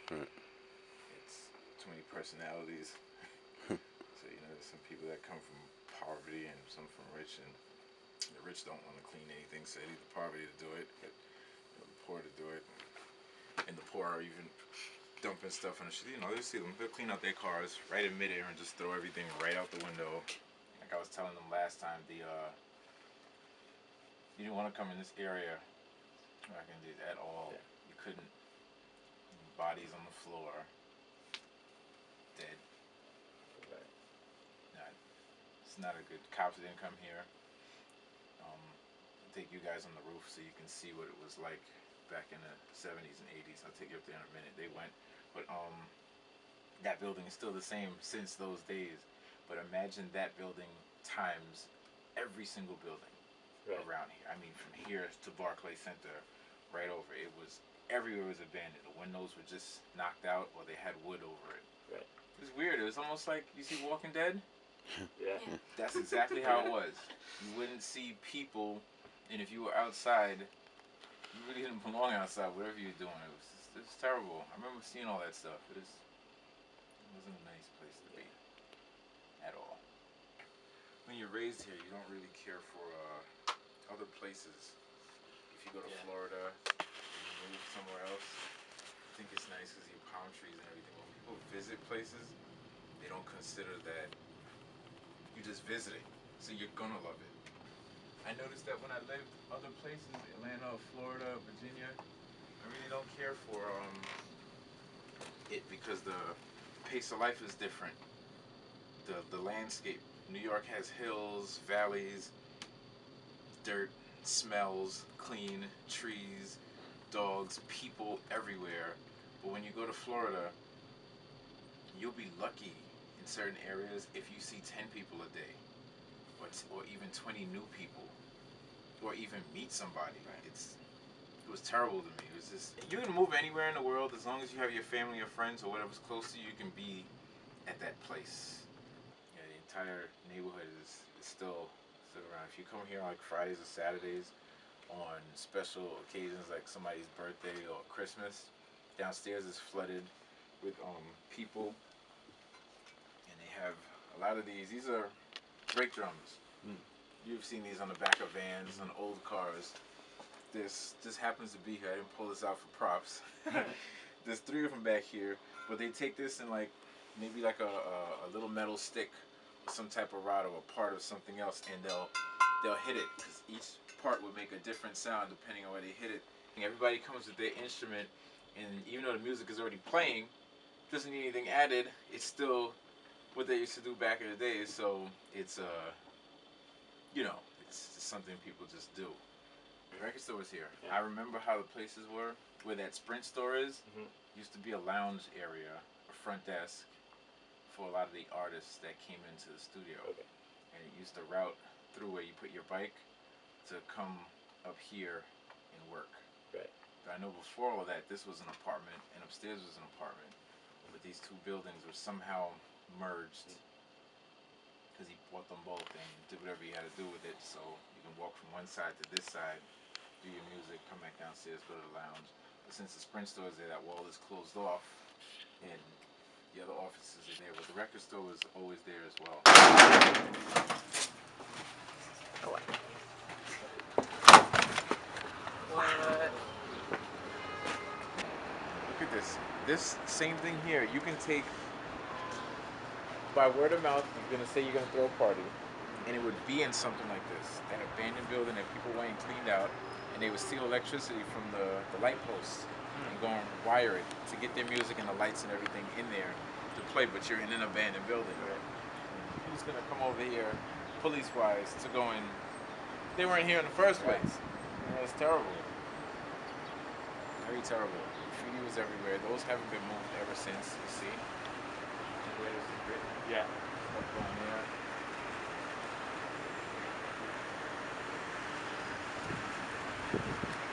Right. It's too many personalities. So there's some people that come from poverty and some from rich, and the rich don't want to clean anything, so they need the poverty to do it, but the poor to do it. And the poor are even dumping stuff on the street. They see them. They'll clean out their cars right in midair and just throw everything right out the window. Like I was telling them last time, you didn't want to come in this area back in the at all. Yeah. You couldn't. Bodies on the floor, dead. Right. It's not a good. Cops didn't come here. I'll take you guys on the roof so you can see what it was like back in the 70s and 80s. I'll take you up there in a minute. They went, but that building is still the same since those days. But imagine that building times every single building around here. I mean, from here to Barclay Center, right over. It was everywhere was abandoned. The windows were just knocked out, or they had wood over it. Right. It was weird. It was almost like you see Walking Dead. Yeah. That's exactly how it was. You wouldn't see people, and if you were outside, you really didn't belong outside. Whatever you were doing, it was terrible. I remember seeing all that stuff. It wasn't a nice place to be at all. When you're raised here, you don't really care for other places. If you go to Florida, and you move somewhere else, I think it's nice because you have palm trees and everything. When people visit places, they don't consider that you're just visiting, so you're gonna love it. I noticed that when I lived other places, Atlanta, Florida, Virginia, I really don't care for it because the pace of life is different. The landscape. New York has hills, valleys, dirt, smells, clean, trees, dogs, people everywhere. But when you go to Florida, you'll be lucky in certain areas if you see 10 people a day, or even 20 new people, or even meet somebody. It was terrible to me. It was just, you can move anywhere in the world as long as you have your family or friends or whatever's close to you. You can be at that place. The entire neighborhood is still around. If you come here on like Fridays or Saturdays, on special occasions like somebody's birthday or Christmas, downstairs is flooded with people, and they have a lot of these. These are brake drums. You've seen these on the back of vans, on old cars. This happens to be here. I didn't pull this out for props. There's 3 of them back here, but they take this and maybe like a little metal stick or some type of rod or a part of something else, and they'll hit it, because each part would make a different sound depending on where they hit it. And everybody comes with their instrument, and even though the music is already playing, doesn't need anything added. It's still what they used to do back in the days. So it's it's something people just do. The record store was here. I remember how the places were. Where that Sprint store is, used to be a lounge area, a front desk for a lot of the artists that came into the studio. And it used to route through where you put your bike to come up here and work. But I know before all of that, this was an apartment, and upstairs was an apartment. But these 2 buildings were somehow merged, because he bought them both and did whatever he had to do with it, so you can walk from one side to this side, do your music, come back downstairs, go to the lounge. But since the Sprint store is there, that wall is closed off, and the other offices are there. But the record store was always there as well. What? Look at this. This same thing here, you can take, by word of mouth, you're going to say you're going to throw a party, and it would be in something like this, an abandoned building that people went and cleaned out, and they would steal electricity from the light posts and go and wire it to get their music and the lights and everything in there to play, but you're in an abandoned building. Who's going to come over here, police-wise, to go in? They weren't here in the first place. It's terrible. Very terrible. Graffiti was everywhere. Those haven't been moved ever since, you see? Yeah. Stuff going there.